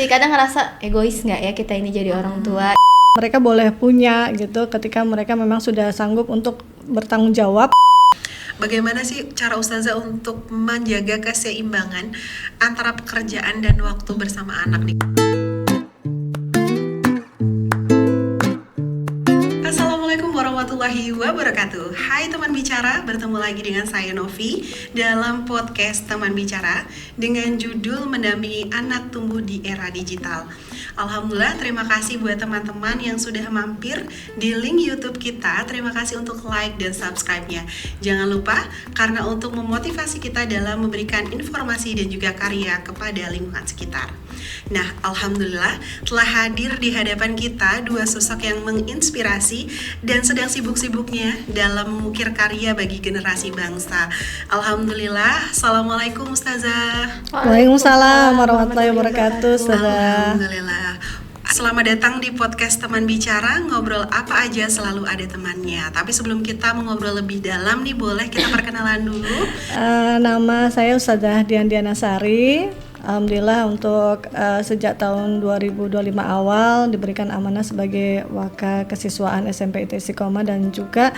Kadang ngerasa egois nggak ya kita ini jadi orang tua. Mereka boleh punya gitu ketika mereka memang sudah sanggup untuk bertanggung jawab. Bagaimana sih cara Ustazah untuk menjaga keseimbangan antara pekerjaan dan waktu bersama anak nih? Assalamualaikum warahmatullahi wabarakatuh. Hai teman bicara, bertemu lagi dengan saya Novi dalam podcast Teman Bicara dengan judul Mendampingi Anak Tumbuh di Era Digital. Alhamdulillah, terima kasih buat teman-teman yang sudah mampir di link YouTube kita. Terima kasih untuk like dan subscribe-nya. Jangan lupa, karena untuk memotivasi kita dalam memberikan informasi dan juga karya kepada lingkungan sekitar. Nah, alhamdulillah telah hadir di hadapan kita dua sosok yang menginspirasi dan sedang sibuk-sibuknya dalam mengukir karya bagi generasi bangsa. Alhamdulillah. Assalamualaikum Ustazah. Waalaikumsalam warahmatullahi wabarakatuh. Alhamdulillah. Selamat datang di podcast Teman Bicara, ngobrol apa aja selalu ada temannya. Tapi sebelum kita mengobrol lebih dalam nih, boleh kita perkenalan dulu? Nama saya Ustazah Dian Dianasari. Alhamdulillah untuk sejak tahun 2025 awal diberikan amanah sebagai Waka Kesiswaan SMP IT Istiqomah dan juga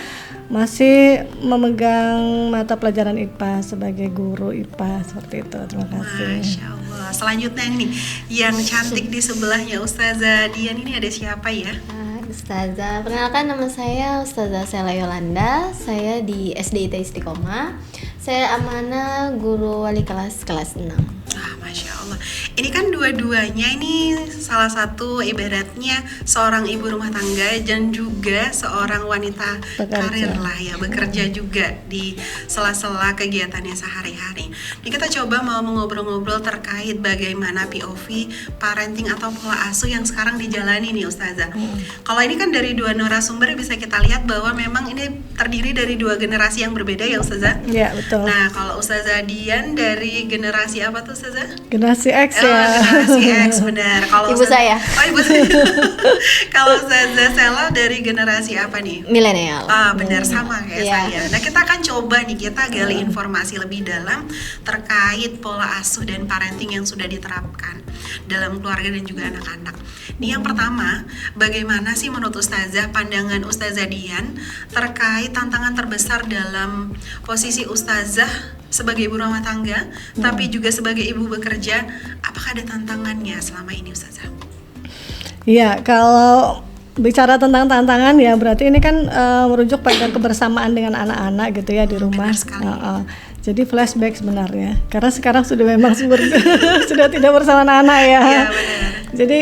masih memegang mata pelajaran IPA sebagai guru IPA seperti itu. Terima kasih. Masya Allah. Selanjutnya nih, yang cantik di sebelahnya Ustazah Dian ini ada siapa ya? Ustazah, perkenalkan nama saya Ustazah Sela Yolanda. Saya di SD IT Istiqomah. Saya amanah guru wali kelas 6. Masya Allah. Ini kan dua-duanya ini salah satu ibaratnya seorang ibu rumah tangga dan juga seorang wanita karir lah ya, bekerja juga di sela-sela kegiatannya sehari-hari. Ini kita coba mau ngobrol-ngobrol terkait bagaimana POV parenting atau pola asuh yang sekarang dijalani nih Ustazah. Kalau ini kan dari dua narasumber bisa kita lihat bahwa memang ini terdiri dari dua generasi yang berbeda ya Ustazah. Iya, betul. Nah, kalau Ustazah Dian dari generasi apa tuh Ustazah? Generasi X ya. Generasi X, benar. Kalau ibu saya. Oh, ibu saya. Kalau Ustazah Sela dari generasi apa nih? Milenial. Benar, sama kayak saya. Nah, kita akan coba nih, kita gali informasi lebih dalam terkait pola asuh dan parenting yang sudah diterapkan dalam keluarga dan juga anak-anak. Nih yang pertama, bagaimana sih menurut Ustazah, pandangan Ustazah Dian terkait tantangan terbesar dalam posisi Ustazah sebagai ibu rumah tangga, tapi juga sebagai ibu bekerja, apakah ada tantangannya selama ini Ustazah? Iya, kalau bicara tentang tantangan ya berarti ini kan merujuk pada kebersamaan dengan anak-anak gitu ya di rumah. Jadi flashback sebenarnya, karena sekarang sudah memang sudah tidak bersama anak-anak ya. Iya, benar. Jadi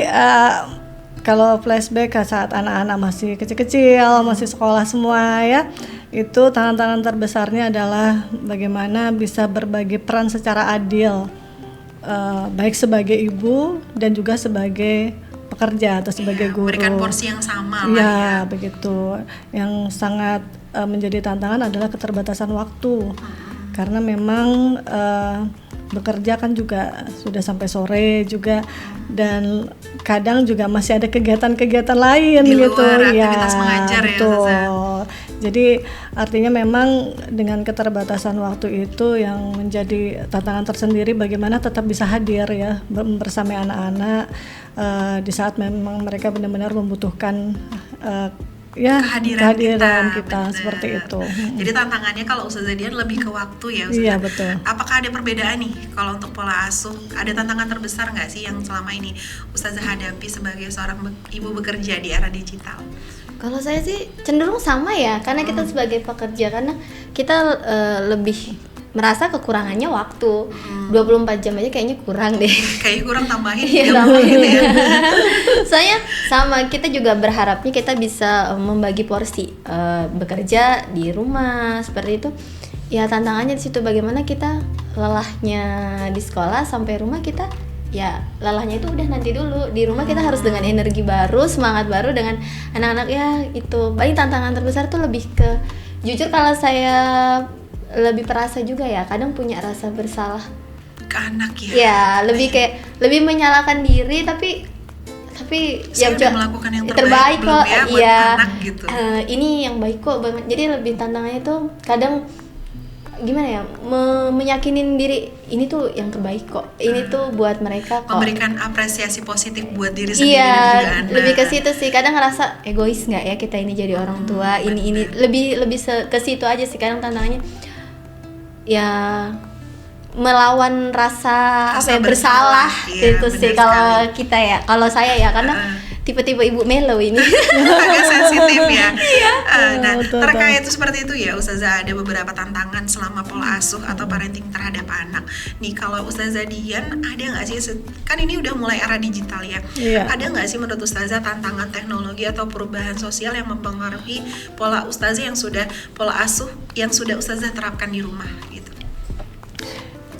kalau flashback saat anak-anak masih kecil-kecil, masih sekolah semua ya, itu tantangan terbesarnya adalah bagaimana bisa berbagi peran secara adil, baik sebagai ibu dan juga sebagai pekerja atau sebagai guru. Berikan porsi yang sama lah ya. Begitu. Yang sangat menjadi tantangan adalah keterbatasan waktu, karena memang bekerja kan juga sudah sampai sore juga, dan kadang juga masih ada kegiatan-kegiatan lain di gitu luar ya. Aktivitas mengajar ya. Betul. Jadi artinya memang dengan keterbatasan waktu itu yang menjadi tantangan tersendiri, bagaimana tetap bisa hadir ya bersama anak-anak di saat memang mereka benar-benar membutuhkan kehadiran kita seperti itu. Jadi tantangannya kalau Ustazah Dian lebih ke waktu ya Ustazah. Iya, betul. Apakah ada perbedaan nih kalau untuk pola asuh? Ada tantangan terbesar nggak sih yang selama ini Ustazah hadapi sebagai seorang ibu bekerja di era digital? Kalau saya sih cenderung sama ya, karena kita sebagai pekerja, karena kita lebih merasa kekurangannya waktu. 24 jam aja kayaknya kurang deh. Kayaknya kurang, tambahin 30 tambahin ya. Soalnya sama, kita juga berharapnya kita bisa membagi porsi bekerja di rumah seperti itu. Ya tantangannya di situ, bagaimana kita lelahnya di sekolah sampai rumah kita, ya lelahnya itu udah nanti dulu. Di rumah kita harus dengan energi baru, semangat baru dengan anak-anak ya. Itu paling tantangan terbesar tuh lebih ke, jujur kalau saya lebih perasa juga ya, kadang punya rasa bersalah ke anak ya. Ya, lebih menyalahkan diri, tapi saya ya udah melakukan yang terbaik kok ya, buat anak gitu. Ini yang baik kok banget. Jadi lebih tantangannya tuh kadang gimana ya, meyakinin diri ini tuh yang terbaik kok, ini tuh buat mereka kok, memberikan apresiasi positif buat diri sendiri dan iya juga anak. lebih ke situ sih. Kadang ngerasa egois nggak ya kita ini jadi orang tua, ini lebih ke situ aja sih kadang tantangannya ya, melawan rasa apa ya, bersalah iya, itu sih benar kalau sekali. kita ya, kalau saya ya karena tipe-tipe ibu melo ini. Agak sensitif ya. Nah, betul, terkait itu seperti itu ya Ustazah, ada beberapa tantangan selama pola asuh atau parenting terhadap anak. Nih kalau Ustazah Dian, ada nggak sih, kan ini udah mulai era digital ya, Iya. ada nggak sih menurut Ustazah tantangan teknologi atau perubahan sosial yang mempengaruhi pola Ustazah yang sudah, pola asuh yang sudah Ustazah terapkan di rumah gitu?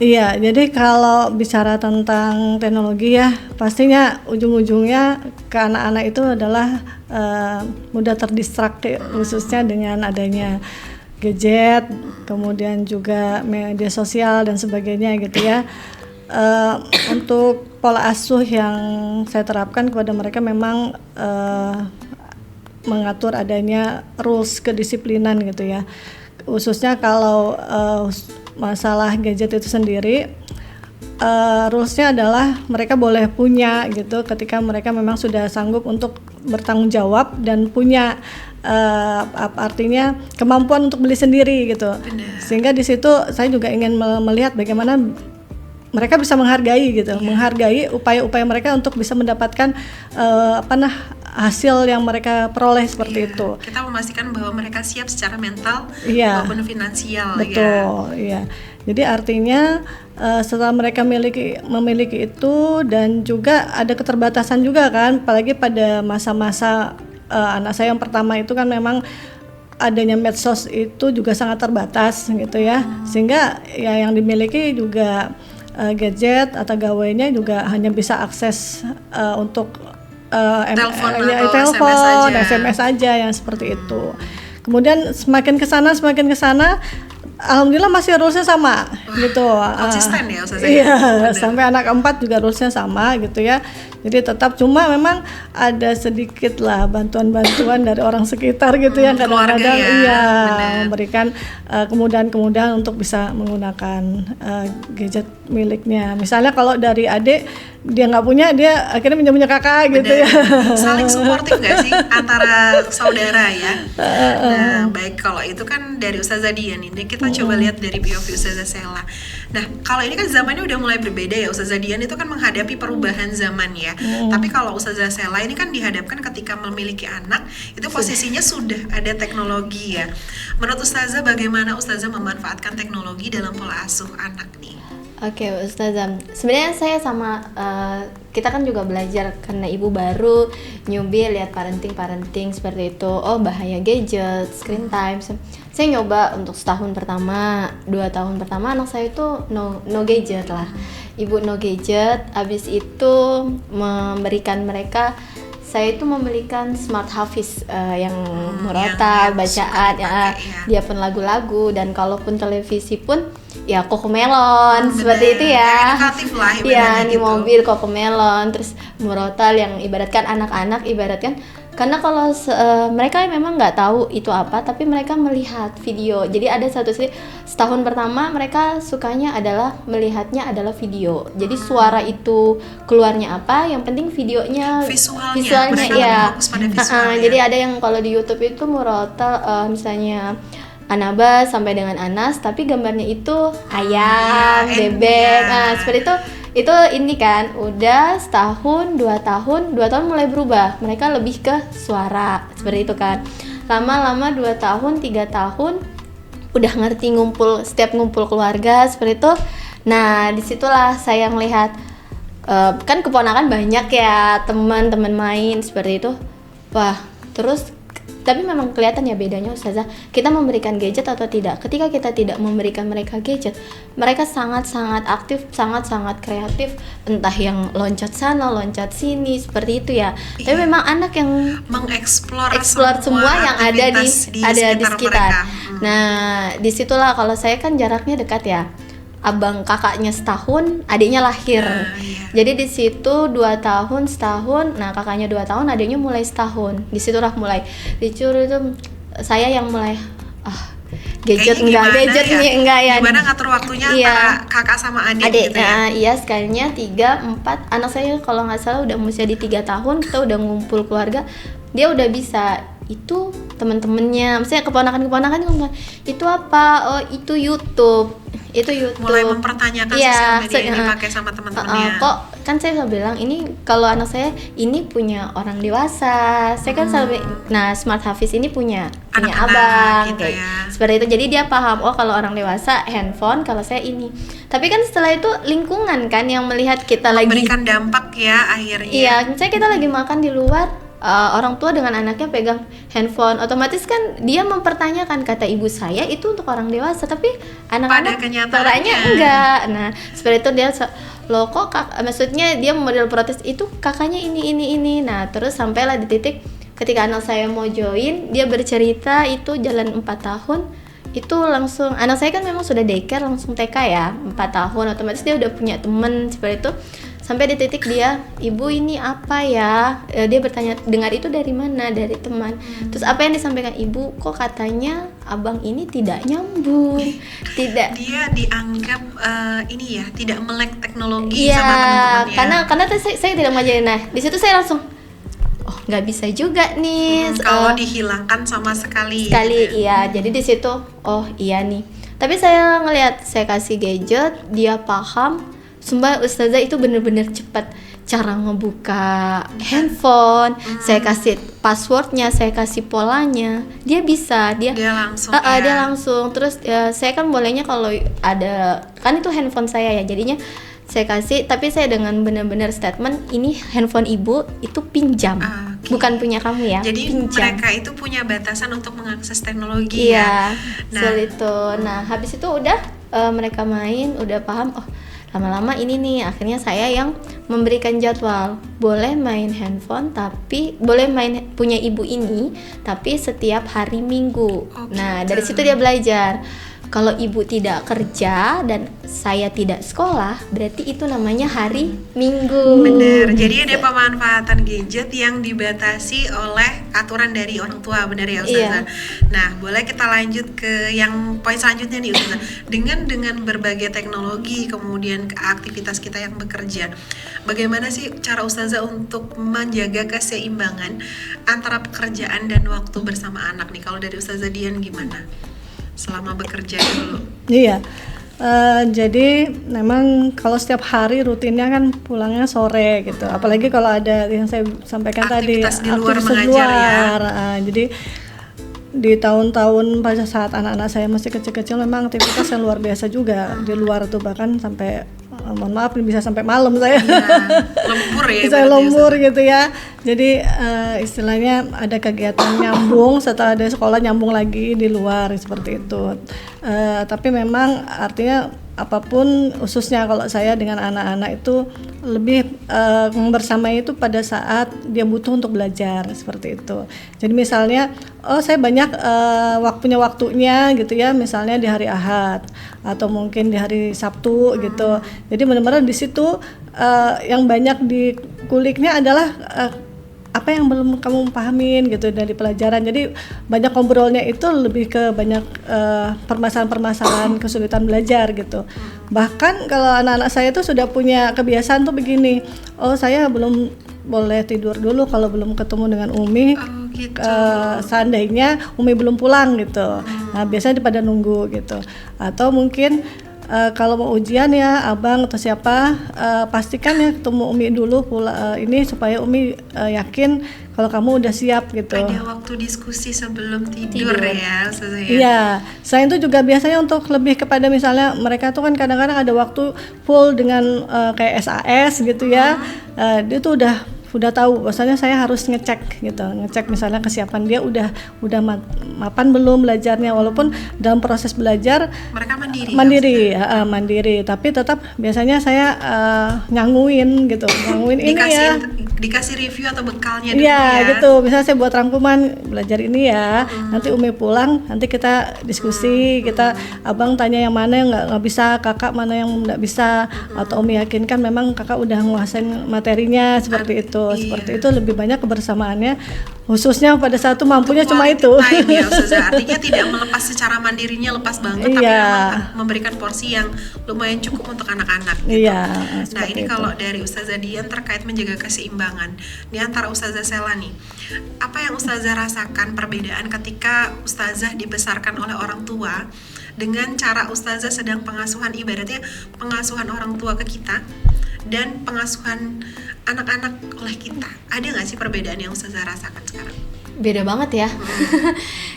Iya, jadi kalau bicara tentang teknologi ya, pastinya ujung-ujungnya ke anak-anak itu adalah mudah terdistraksi, khususnya dengan adanya gadget, kemudian juga media sosial dan sebagainya gitu ya. Untuk pola asuh yang saya terapkan kepada mereka memang mengatur adanya rules kedisiplinan gitu ya. Khususnya kalau masalah gadget itu sendiri, rulesnya adalah mereka boleh punya gitu ketika mereka memang sudah sanggup untuk bertanggung jawab dan punya artinya kemampuan untuk beli sendiri gitu. Benar. Sehingga di situ saya juga ingin melihat bagaimana mereka bisa menghargai gitu, menghargai upaya-upaya mereka untuk bisa mendapatkan hasil yang mereka peroleh seperti Iya, itu. kita memastikan bahwa mereka siap secara mental Iya. maupun finansial. Ya. Betul, iya. Jadi artinya setelah mereka memiliki itu, dan juga ada keterbatasan juga kan, apalagi pada masa-masa anak saya yang pertama itu kan memang adanya medsos itu juga sangat terbatas gitu ya, sehingga ya yang dimiliki juga gadget atau gawainya juga hanya bisa akses untuk Telepon ya, atau telepon, SMS aja. SMS aja yang seperti itu. Kemudian semakin ke sana, alhamdulillah masih rulesnya sama gitu. Konsisten ya Ustazah? Iya, Benar. sampai anak keempat juga rulesnya sama gitu ya. Jadi tetap, cuma memang ada sedikit lah bantuan-bantuan dari orang sekitar gitu ya, keluarga kadang-kadang ya, iya benar. memberikan kemudahan-kemudahan untuk bisa menggunakan gadget miliknya. Misalnya kalau dari adik dia nggak punya, dia akhirnya minjem kakak gitu ya. Saling suportif nggak sih antara saudara ya? Nah, baik, kalau itu kan dari Ustazah Dian, ini kita coba lihat dari POV Ustazah Sela. Nah, kalau ini kan zamannya udah mulai berbeda ya. Ustazah Dian itu kan menghadapi perubahan zaman ya. Tapi kalau Ustazah Sela ini kan dihadapkan ketika memiliki anak, itu posisinya sudah ada teknologi ya. Menurut Ustazah, bagaimana Ustazah memanfaatkan teknologi dalam pola asuh anak nih? Oke, Ustazah. Sebenarnya saya sama kita kan juga belajar karena ibu baru newbie, lihat parenting seperti itu. Oh, bahaya gadget, screen time. Saya nyoba untuk setahun pertama, 2 tahun pertama anak saya itu no gadget lah. Ibu no gadget. Habis itu memberikan mereka, saya itu membelikan smart hafiz yang yang murotal, bacaan suka ya, dipakai, ya. dia pun lagu-lagu, dan kalaupun televisi pun ya Cocomelon seperti itu ya. Kayak edukatif lah Iya, ibaratnya di gitu. mobil Cocomelon, terus murotal yang ibaratkan anak-anak, ibaratkan karena kalau mereka memang nggak tahu itu apa, tapi mereka melihat video. Jadi ada setahun pertama mereka sukanya adalah melihatnya adalah video. Jadi suara itu keluarnya apa, yang penting videonya, Visualnya, mereka lebih ya. fokus pada visual ya. Jadi ada yang kalau di YouTube itu murotal misalnya Anaba sampai dengan Anas, tapi gambarnya itu ayam, Iya, bebek, iya. seperti itu ini kan udah setahun, 2 tahun mulai berubah, mereka lebih ke suara seperti itu kan. Lama-lama 2 tahun, 3 tahun udah ngerti setiap ngumpul keluarga seperti itu. Nah disitulah saya melihat kan keponakan banyak ya, teman-teman main seperti itu. Wah, terus tapi memang kelihatan ya bedanya Ustazah, kita memberikan gadget atau tidak. Ketika kita tidak memberikan mereka gadget, mereka sangat-sangat aktif, sangat-sangat kreatif, entah yang loncat sana, loncat sini, seperti itu ya. Tapi memang anak yang mengeksplor semua yang ada di sekitar. mereka. Nah, disitulah kalau saya kan jaraknya dekat ya. Abang kakaknya setahun, adiknya lahir. Iya. Jadi di situ 2 tahun, setahun. Nah, kakaknya 2 tahun, adiknya mulai setahun. Disitulah mulai dicuri itu saya yang mulai gadget Kayaknya enggak, gimana gadget ya? nih enggak ya. Gimana ngatur waktunya Iya. antara kakak sama adik, gitu ya? Iya, sekalinya 3, 4 anak saya kalau nggak salah udah usia di 3 tahun, kita udah ngumpul keluarga, dia udah bisa itu teman-temannya, misalnya keponakan-keponakan ngomong, itu apa? Oh, itu YouTube. Mulai mempertanyakan Iya, sosial media yang dipakai sama teman-temannya. kok kan saya selalu bilang ini kalau anak saya ini punya orang dewasa, saya kan selalu, nah Smart Hafiz ini punya Anak-anak abang gitu kayak ya. seperti itu, jadi dia paham, oh kalau orang dewasa handphone, kalau saya ini. Tapi kan setelah itu lingkungan kan yang melihat kita lagi, Memberikan dampak ya akhirnya. iya, misalnya kita lagi makan di luar, orang tua dengan anaknya pegang handphone, otomatis kan dia mempertanyakan, kata ibu saya itu untuk orang dewasa, tapi anak-anak Pada kenyataannya caranya enggak. Nah seperti itu dia loh kok maksudnya dia model protes, itu kakaknya ini. Nah terus sampailah di titik ketika anak saya mau join, dia bercerita itu jalan 4 tahun itu langsung, anak saya kan memang sudah daycare langsung TK ya, 4 tahun otomatis dia udah punya temen seperti itu. Sampai di titik dia, ibu ini apa ya? Dia bertanya, dengar itu dari mana? Dari teman. Terus apa yang disampaikan ibu? Kok katanya abang ini tidak nyambung, tidak. Dia dianggap ini ya, tidak melek teknologi Iya, sama teman-temannya. karena saya tidak ngajarin. Nah, di situ saya langsung, oh nggak bisa juga nih. Kalau dihilangkan sama sekali. Sekali, gitu ya. iya. Jadi di situ, oh iya nih. Tapi saya ngelihat, saya kasih gadget, dia paham. Sumpah ustazah itu bener-bener cepat cara ngebuka handphone, saya kasih passwordnya, saya kasih polanya, dia bisa, dia langsung dia langsung. Terus saya kan bolehnya kalau ada, kan itu handphone saya ya, jadinya saya kasih, tapi saya dengan benar-benar statement, ini handphone ibu itu pinjam, Okay. bukan punya kamu ya. Jadi pinjam. mereka itu punya batasan untuk mengakses teknologi Iya, ya. soal itu. Nah, habis itu udah mereka main, udah paham. Oh, lama-lama ini nih, akhirnya saya yang memberikan jadwal. Boleh main handphone, tapi boleh main punya ibu ini, tapi setiap hari Minggu. Oh, Nah, gitu. dari situ dia belajar. Kalau ibu tidak kerja dan saya tidak sekolah, berarti itu namanya hari Minggu. Bener, jadi ada pemanfaatan gadget yang dibatasi oleh aturan dari orang tua, bener ya Ustazah? Iya. Nah, boleh kita lanjut ke yang poin selanjutnya nih Ustazah. Dengan berbagai teknologi, kemudian aktivitas kita yang bekerja, bagaimana sih cara Ustazah untuk menjaga keseimbangan antara pekerjaan dan waktu bersama anak nih? Kalau dari Ustazah Dian gimana? Selama bekerja dulu. Iya. Jadi memang kalau setiap hari rutinnya kan pulangnya sore gitu. Apalagi kalau ada yang saya sampaikan Aktivitas tadi di luar aktivitas mengajar ya. luar. Jadi di tahun-tahun pada saat anak-anak saya masih kecil-kecil memang aktivitas yang luar biasa juga di luar tuh, bahkan sampai mohon maaf bisa sampai malam saya. Lembur ya. Bisa berarti, lembur Ustazah. gitu ya. Jadi istilahnya ada kegiatan nyambung, setelah ada sekolah nyambung lagi di luar seperti itu. Tapi memang artinya apapun, khususnya kalau saya dengan anak-anak itu lebih bersama itu pada saat dia butuh untuk belajar seperti itu. Jadi misalnya, oh saya banyak punya waktunya gitu ya, misalnya di hari Ahad atau mungkin di hari Sabtu gitu. Jadi benar-benar di situ yang banyak dikuliknya adalah apa yang belum kamu pahamin gitu dari pelajaran. Jadi banyak ngobrolnya itu lebih ke banyak permasalahan-permasalahan kesulitan belajar gitu. Bahkan kalau anak-anak saya tuh sudah punya kebiasaan tuh begini, oh saya belum boleh tidur dulu kalau belum ketemu dengan Umi. Oh, gitu. Seandainya Umi belum pulang gitu. Nah biasanya pada nunggu gitu. Atau mungkin kalau mau ujian ya abang atau siapa, pastikan ya ketemu Umi dulu ini supaya Umi yakin kalau kamu udah siap gitu. Ada waktu diskusi sebelum tidur. Ya Ustazah ya. Iya, selain itu juga biasanya untuk lebih kepada misalnya mereka tuh kan kadang-kadang ada waktu full dengan kayak SAS gitu ya. Dia tuh udah tahu bahwasanya saya harus ngecek gitu, ngecek misalnya kesiapan dia udah mapan belum belajarnya, walaupun dalam proses belajar Mereka mandiri. mandiri, tapi tetap biasanya saya nyanguin gitu, ini ya. Dikasih review atau bekalnya dulu Iya ya. gitu, misalnya saya buat rangkuman belajar ini ya, nanti Umi pulang, nanti kita diskusi, kita abang tanya yang mana yang nggak bisa, kakak mana yang nggak bisa, atau Umi yakinkan memang kakak udah nguasain materinya seperti itu, Iya. seperti itu lebih banyak kebersamaannya khususnya pada saat itu mampunya cuma Quality itu. time ya Ustazah, artinya tidak melepas secara mandirinya, lepas banget, tapi Iya. memang memberikan porsi yang lumayan cukup untuk anak-anak gitu. Iya, Nah seperti ini itu. kalau dari Ustazah Dian terkait menjaga keseimbangan di antara Ustazah Sela nih, apa yang Ustazah rasakan perbedaan ketika Ustazah dibesarkan oleh orang tua dengan cara Ustazah sedang pengasuhan, ibaratnya pengasuhan orang tua ke kita dan pengasuhan anak-anak oleh kita? Ada nggak sih perbedaan yang Ustazah rasakan sekarang? Beda banget ya.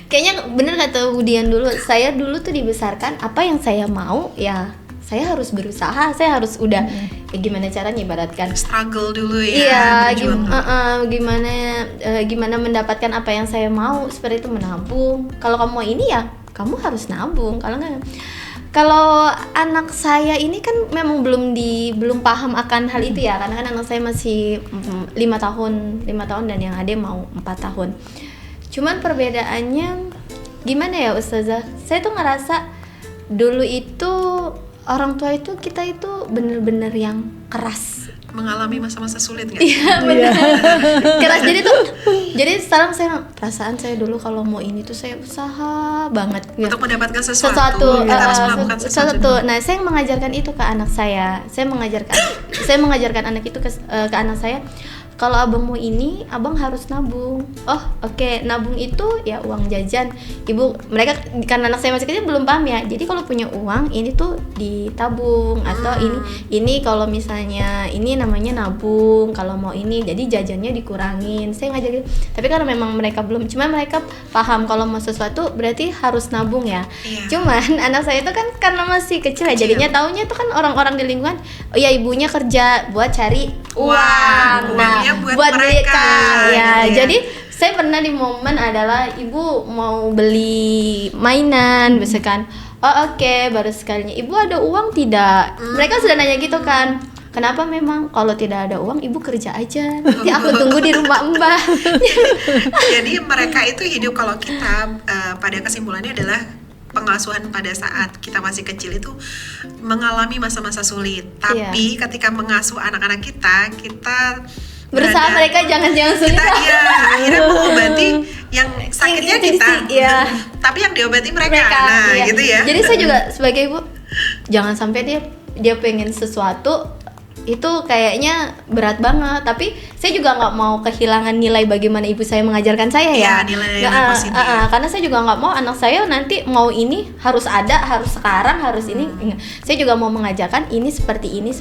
Kayaknya bener kata Budian dulu, saya dulu tuh dibesarkan apa yang saya mau ya saya harus berusaha, saya harus udah ya gimana caranya ibaratkan Struggle dulu ya. iya berjuang dulu. gimana mendapatkan apa yang saya mau, seperti itu, menabung. Kalau kamu mau ini ya kamu harus nabung, kalau nggak. Kalau anak saya ini kan memang belum paham akan hal itu ya, karena kan anak saya masih 5 tahun dan yang ada mau 4 tahun. Cuman perbedaannya gimana ya Ustazah? Saya tuh ngerasa dulu itu orang tua itu kita itu bener-bener yang keras. Mengalami masa-masa sulit nggak? Iya benar. Keras, jadi sekarang perasaan saya dulu kalau mau ini tuh saya usaha banget Untuk mendapatkan sesuatu, kita harus melakukan sesuatu. Nah, saya mengajarkan itu ke anak saya. Saya mengajarkan anak itu ke anak saya. Kalau abang mau ini, abang harus nabung. Oh, oke. Nabung itu ya uang jajan. Ibu, mereka karena anak saya masih kecil belum paham ya. Jadi kalau punya uang ini tuh ditabung, atau ini kalau misalnya ini namanya nabung. Kalau mau ini, jadi jajannya dikurangin. Saya ngajarin. Tapi karena memang mereka belum, cuma mereka paham kalau mau sesuatu berarti harus nabung ya. Iya. Cuman anak saya itu kan karena masih kecil ya, jadinya taunya itu kan orang-orang di lingkungan, oh ya ibunya kerja buat cari uang. Uangnya buat mereka, ya. gitu ya. Jadi saya pernah di momen adalah ibu mau beli mainan, misalkan, oh oke, baru sekalinya ibu ada uang tidak? Mereka sudah nanya gitu kan. Kenapa memang? Kalau tidak ada uang, ibu kerja aja. Nanti aku tunggu di rumah Mbah. Jadi mereka itu hidup, kalau kita pada kesimpulannya adalah pengasuhan pada saat kita masih kecil itu mengalami masa-masa sulit. Tapi ketika mengasuh anak-anak kita berusaha mereka jangan sulit. Kita akhirnya mengobati yang sakitnya kita. Tapi yang diobati mereka. Nah, gitu ya. Jadi saya juga sebagai ibu jangan sampai dia pengen sesuatu itu kayaknya berat banget, tapi saya juga nggak mau kehilangan nilai bagaimana ibu saya mengajarkan saya ya. Nilai positif. Karena saya juga nggak mau anak saya nanti mau ini harus ada, harus sekarang, harus ini. Saya juga mau mengajarkan ini seperti ini.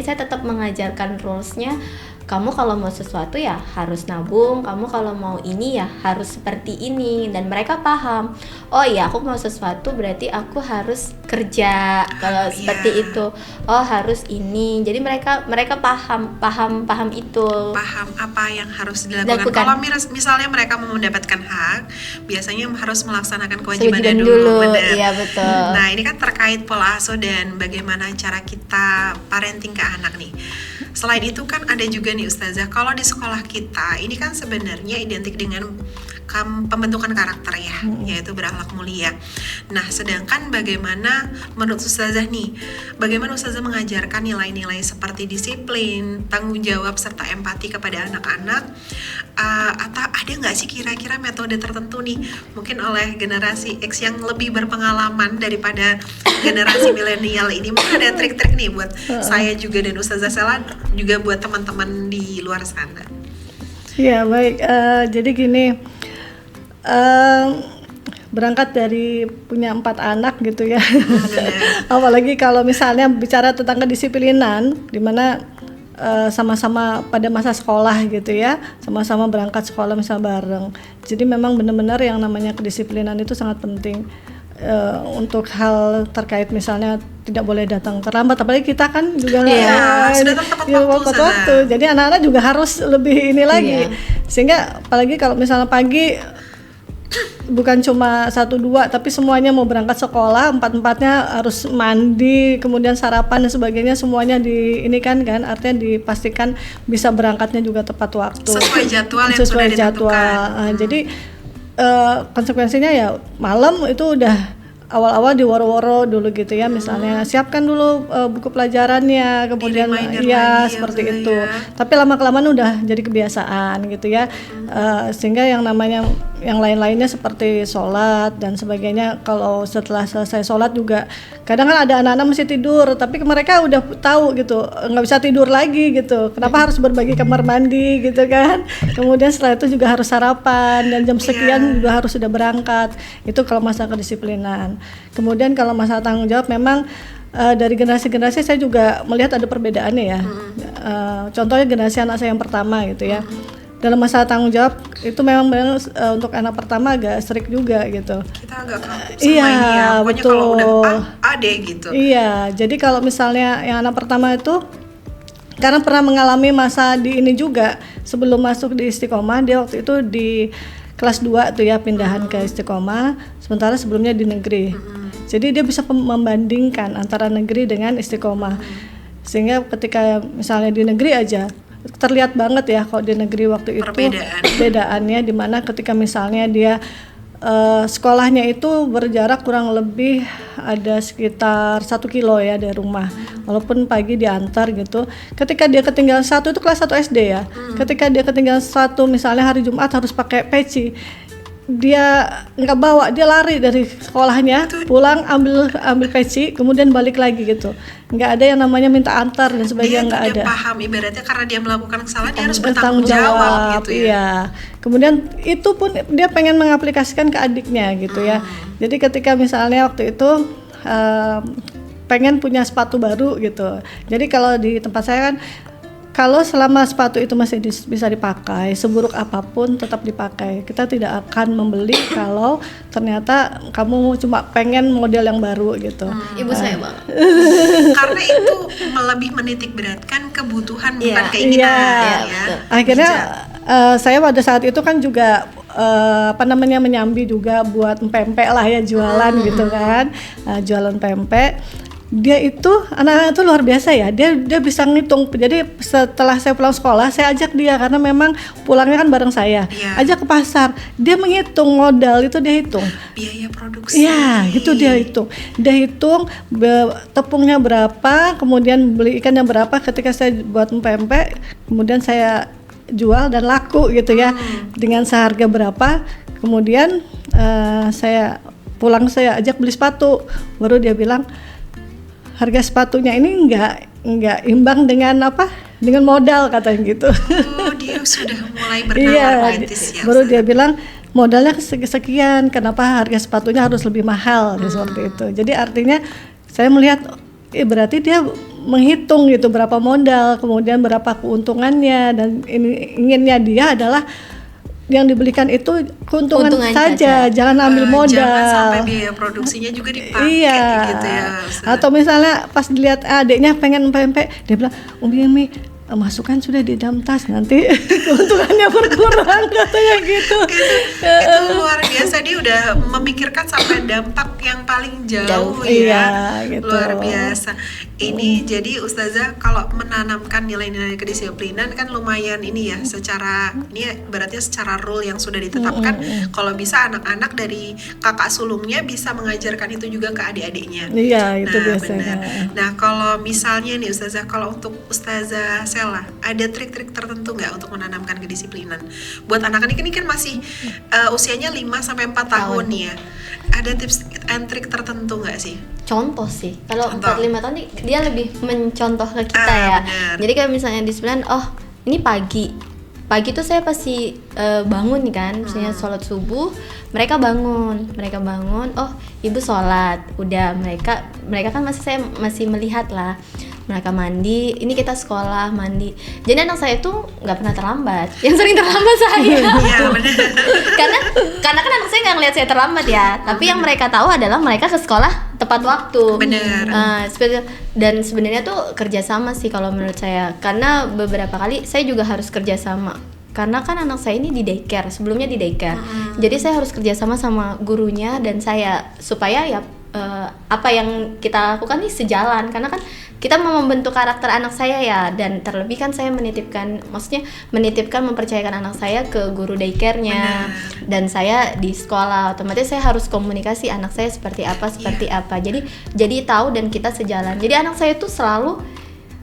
Saya tetap mengajarkan rules-nya. Kamu kalau mau sesuatu ya harus nabung, kamu kalau mau ini ya harus seperti ini, dan mereka paham. Oh iya, aku mau sesuatu berarti aku harus kerja kalau seperti itu. Oh harus ini. Jadi mereka paham itu. Paham apa yang harus dilakukan. Kalau misalnya mereka mau mendapatkan hak, biasanya harus melaksanakan kewajibannya dulu. Iya betul. Nah ini kan terkait pola asuh dan bagaimana cara kita parenting ke anak nih. Selain itu kan ada juga nih Ustazah, kalau di sekolah kita ini kan sebenarnya identik dengan pembentukan karakter ya, yaitu berakhlak mulia. Nah, sedangkan bagaimana menurut Ustazah nih, bagaimana Ustazah mengajarkan nilai-nilai seperti disiplin, tanggung jawab, serta empati kepada anak-anak, atau ada nggak sih kira-kira metode tertentu nih, mungkin oleh generasi X yang lebih berpengalaman daripada generasi milenial ini, mungkin ada trik-trik nih buat saya juga dan Ustazah Sela, juga buat teman-teman di luar sana. Ya baik, jadi gini, berangkat dari punya 4 anak gitu ya. Apalagi kalau misalnya bicara tentang kedisiplinan, dimana sama-sama pada masa sekolah gitu ya, sama-sama berangkat sekolah misal bareng. Jadi memang benar-benar yang namanya kedisiplinan itu sangat penting. Untuk hal terkait misalnya tidak boleh datang terlambat, apalagi kita kan juga sudah tepat waktu. Jadi anak-anak juga harus lebih ini lagi, sehingga apalagi kalau misalnya pagi bukan cuma 1-2 tapi semuanya mau berangkat sekolah, 4-4-nya harus mandi, kemudian sarapan dan sebagainya, semuanya di ini kan artinya dipastikan bisa berangkatnya juga tepat waktu sesuai jadwal yang sudah ditentukan. Jadi konsekuensinya ya malam itu udah awal-awal diworo-woro dulu gitu ya, misalnya siapkan dulu buku pelajarannya, kemudian Di-reminder ya lagi ya, seperti Ustazah itu. ya. Tapi lama-kelamaan udah jadi kebiasaan gitu ya. Sehingga yang namanya yang lain-lainnya seperti sholat dan sebagainya, kalau setelah selesai sholat juga kadang kan ada anak-anak masih tidur, tapi mereka udah tahu gitu nggak bisa tidur lagi gitu, kenapa harus berbagi kamar mandi gitu kan. Kemudian setelah itu juga harus sarapan dan jam sekian juga harus sudah berangkat. Itu kalau masalah kedisiplinan. Kemudian kalau masalah tanggung jawab, memang dari generasi-generasi saya juga melihat ada perbedaannya ya. Contohnya generasi anak saya yang pertama gitu ya. Dalam masalah tanggung jawab itu memang untuk anak pertama agak strict juga gitu. Kita agak kaku sama Iya, ini ya. Pokoknya betul. kalau udah A deh gitu. Iya, jadi kalau misalnya yang anak pertama itu karena pernah mengalami masa di ini juga, sebelum masuk di Istiqomah, dia waktu itu di kelas 2 tuh ya, pindahan ke Istiqomah, sementara sebelumnya di negeri. Jadi dia bisa membandingkan antara negeri dengan Istiqomah. Sehingga ketika misalnya di negeri aja terlihat banget ya kalau di negeri waktu itu perbedaannya, dimana ketika misalnya dia sekolahnya itu berjarak kurang lebih ada sekitar 1 kilo ya dari rumah, walaupun pagi diantar gitu. Ketika dia ketinggalan satu, itu kelas 1 SD ya, ketika dia ketinggalan satu misalnya hari Jumat harus pakai peci, dia nggak bawa, dia lari dari sekolahnya pulang ambil peci kemudian balik lagi gitu. Nggak ada yang namanya minta antar dan sebagainya, nggak ada. Dia paham ibaratnya karena dia melakukan kesalahan dia harus bertanggung jawab gitu ya. Iya. Kemudian itu pun dia pengen mengaplikasikan ke adiknya gitu ya. Jadi ketika misalnya waktu itu pengen punya sepatu baru gitu. Jadi kalau di tempat saya kan, kalau selama sepatu itu masih bisa dipakai, seburuk apapun tetap dipakai. Kita tidak akan membeli kalau ternyata kamu cuma pengen model yang baru gitu. Ibu saya bang. Karena itu lebih menitik beratkan kebutuhan bukan keinginan. Iya. Ya. Akhirnya saya pada saat itu kan juga menyambi juga buat pempek lah ya, jualan gitu kan, jualan pempek. Dia itu anak-anak itu luar biasa ya, dia bisa ngitung. Jadi setelah saya pulang sekolah, saya ajak dia karena memang pulangnya kan bareng saya, ajak ke pasar, dia menghitung modal itu, dia hitung biaya produksi. Iya, gitu dia hitung tepungnya berapa, kemudian beli ikannya berapa. Ketika saya buat pempek, kemudian saya jual dan laku gitu ya, dengan seharga berapa. Kemudian saya pulang, saya ajak beli sepatu, baru dia bilang harga sepatunya ini nggak imbang dengan dengan modal, katanya gitu. Oh, dia sudah mulai bernalar kritis ya. Baru dia bilang modalnya sekian, kenapa harga sepatunya harus lebih mahal, seperti itu. Jadi artinya saya melihat berarti dia menghitung gitu berapa modal, kemudian berapa keuntungannya, dan inginnya dia adalah yang dibelikan itu keuntungan saja, jangan ambil modal. Jangan sampai biaya produksinya juga dipakai gitu ya. Atau misalnya pas dilihat adiknya pengen pempek, dia bilang, Umi masukkan sudah di dalam tas, nanti keuntungannya berkurang, katanya gitu. Itu luar biasa, dia udah memikirkan sampai dampak yang paling jauh ya. Iya, gitu. Luar biasa. Ini jadi Ustazah kalau menanamkan nilai-nilai kedisiplinan kan lumayan ini ya, secara ini berarti secara rule yang sudah ditetapkan. Kalau bisa anak-anak dari kakak sulungnya bisa mengajarkan itu juga ke adik-adiknya. Iya, itu biasanya. Benar. Nah, kalau misalnya nih Ustazah, kalau untuk Ustazah Sela, ada trik-trik tertentu nggak untuk menanamkan kedisiplinan buat anak-anak ini kan masih usianya 5-4 tahun nih ya? Ada tips and trik tertentu nggak sih? Contoh sih, kalau 4-5 tahun dia lebih mencontoh ke kita ya. Bener. Jadi kayak misalnya disiplin, oh ini pagi tuh saya pasti bangun kan, misalnya sholat subuh, mereka bangun, oh ibu sholat, udah mereka kan saya masih melihat lah, mereka mandi, ini kita sekolah mandi. Jadi anak saya tuh nggak pernah terlambat, yang sering terlambat saya. Iya benar. karena kan anak saya nggak ngeliat saya terlambat ya, tapi yang mereka tahu adalah mereka ke sekolah tepat waktu. Benar. Dan sebenarnya tuh kerjasama sih kalau menurut saya, karena beberapa kali saya juga harus kerjasama. Karena kan anak saya ini di daycare, sebelumnya di daycare. Jadi saya harus kerjasama sama gurunya dan saya, supaya ya apa yang kita lakukan nih sejalan. Karena kan kita mau membentuk karakter anak saya ya, dan terlebih kan saya menitipkan mempercayakan anak saya ke guru daycare-nya. Dan saya di sekolah, otomatis saya harus komunikasi anak saya seperti apa. Jadi tahu dan kita sejalan. Jadi anak saya tuh selalu,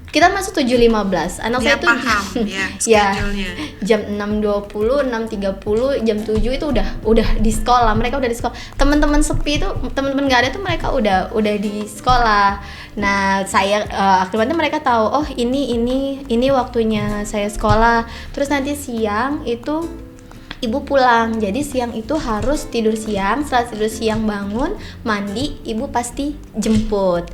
kita masuk 7.15, anak Dia saya tuh paham ya ya, schedule-nya. jam 6.20, 6.30, jam 7 itu udah di sekolah. Mereka udah di sekolah. Teman-teman sepi itu, teman-teman nggak ada tuh, mereka udah di sekolah. Nah, saya akibatnya mereka tahu, oh ini waktunya saya sekolah. Terus nanti siang itu ibu pulang, jadi siang itu harus tidur siang. Setelah tidur siang bangun, mandi, ibu pasti jemput.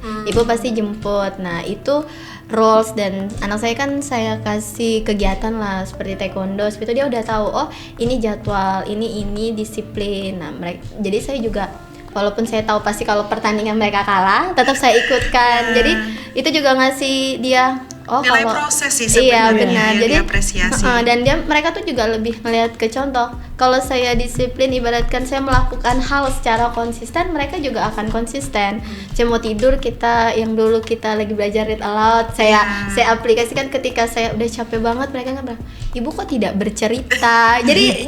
Nah, itu roles. Dan anak saya kan saya kasih kegiatan lah seperti taekwondo, seperti itu dia udah tahu, oh ini jadwal, ini disiplin. Nah, jadi saya juga, walaupun saya tahu pasti kalau pertandingan mereka kalah, tetap saya ikutkan. Jadi itu juga ngasih dia nilai proses sih sebenarnya. Iya benar. Jadi apresiasi. Dan mereka tuh juga lebih melihat ke contoh. Kalau saya disiplin, ibaratkan saya melakukan hal secara konsisten, mereka juga akan konsisten. Saya mau tidur, kita yang dulu kita lagi belajar read aloud, saya aplikasikan ketika saya udah capek banget, mereka nggak bilang, ibu kok tidak bercerita. jadi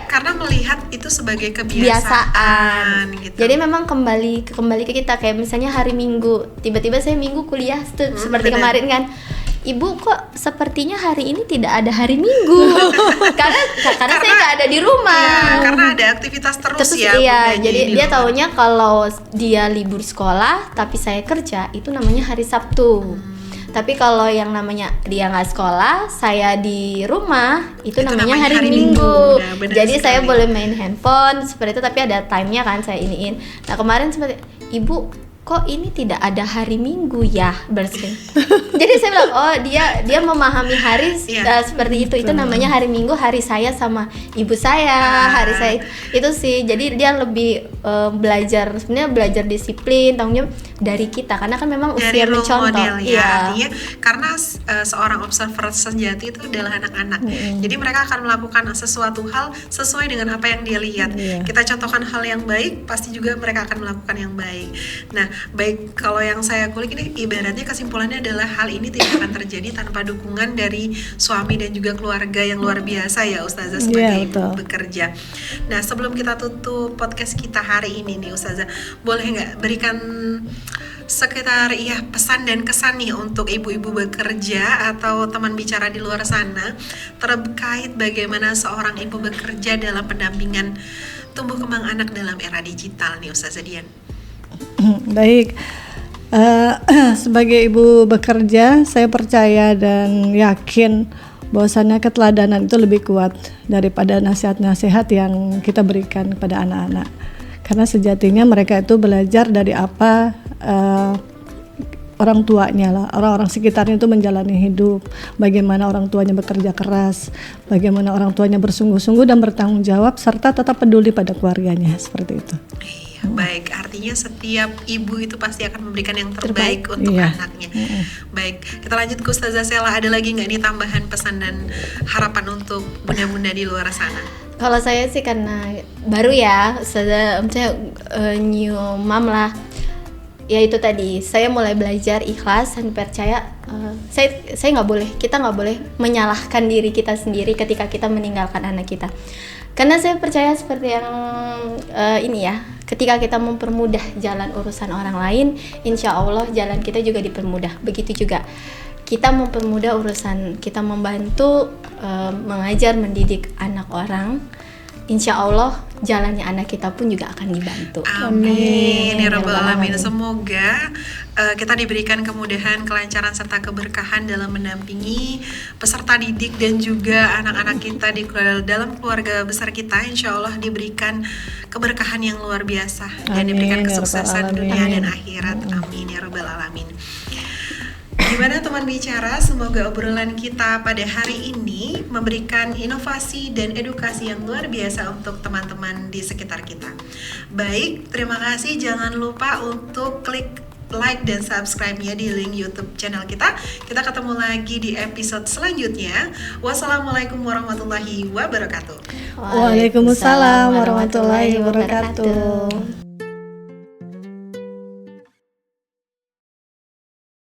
karena melihat itu sebagai kebiasaan gitu. Jadi memang kembali ke kita, kayak misalnya hari Minggu, tiba-tiba saya Minggu kuliah tuh, seperti kemarin kan, ibu kok sepertinya hari ini tidak ada hari Minggu. karena saya nggak ada di rumah. Ya, karena ada aktivitas terus ya. Iya, jadi dia rumah. taunya kalau dia libur sekolah tapi saya kerja, itu namanya hari Sabtu. Tapi kalau yang namanya dia nggak sekolah, saya di rumah, itu namanya hari Minggu. Nah, jadi sekali. saya boleh main handphone seperti itu, tapi ada time-nya kan, saya iniin. Nah, kemarin seperti, ibu kok ini tidak ada hari Minggu ya, jadi saya bilang, oh dia memahami hari seperti itu namanya hari Minggu, hari saya sama ibu saya, hari saya itu sih. Jadi dia lebih sebenarnya belajar disiplin, tanggung jawab dari kita, karena kan memang usia mencontoh. Model, ya. Artinya karena seorang observer sejati itu adalah anak-anak. Jadi mereka akan melakukan sesuatu hal sesuai dengan apa yang dia lihat. Kita contohkan hal yang baik, pasti juga mereka akan melakukan yang baik. Nah, baik, kalau yang saya kulik ini ibaratnya kesimpulannya adalah hal ini tidak akan terjadi tanpa dukungan dari suami dan juga keluarga yang luar biasa ya Ustazah sebagai ibu bekerja. Nah, sebelum kita tutup podcast kita hari ini nih Ustazah, boleh nggak berikan sekitar pesan dan kesan nih untuk ibu-ibu bekerja atau teman bicara di luar sana terkait bagaimana seorang ibu bekerja dalam pendampingan tumbuh kembang anak dalam era digital nih Ustazah Dian. Baik, sebagai ibu bekerja, saya percaya dan yakin bahwasannya keteladanan itu lebih kuat daripada nasihat-nasihat yang kita berikan kepada anak-anak. Karena sejatinya mereka itu belajar dari apa orang tuanya lah, orang-orang sekitarnya itu menjalani hidup, bagaimana orang tuanya bekerja keras, bagaimana orang tuanya bersungguh-sungguh dan bertanggung jawab serta tetap peduli pada keluarganya, seperti itu. Baik, artinya setiap ibu itu pasti akan memberikan yang terbaik untuk anaknya. Baik, kita lanjut ke Ustazah Sela. Ada lagi nggak nih tambahan pesan dan harapan untuk bunda-bunda di luar sana? Kalau saya sih karena baru ya, saya new mom lah. Ya itu tadi, saya mulai belajar ikhlas dan percaya. Saya nggak boleh, kita nggak boleh menyalahkan diri kita sendiri ketika kita meninggalkan anak kita. Karena saya percaya seperti yang ketika kita mempermudah jalan urusan orang lain, insya Allah jalan kita juga dipermudah. Begitu juga kita mempermudah urusan, kita membantu mengajar, mendidik anak orang, insya Allah jalannya anak kita pun juga akan dibantu. Amin ya rabbal alamin. Semoga kita diberikan kemudahan, kelancaran serta keberkahan dalam mendampingi peserta didik dan juga anak-anak kita di dalam keluarga besar kita. Insya Allah diberikan keberkahan yang luar biasa dan diberikan kesuksesan dunia dan akhirat. Amin ya rabbal alamin. Gimana teman bicara, semoga obrolan kita pada hari ini memberikan inovasi dan edukasi yang luar biasa untuk teman-teman di sekitar kita. Baik, terima kasih. Jangan lupa untuk klik like dan subscribe-nya di link YouTube channel kita. Kita ketemu lagi di episode selanjutnya. Wassalamualaikum warahmatullahi wabarakatuh. Waalaikumsalam warahmatullahi wabarakatuh.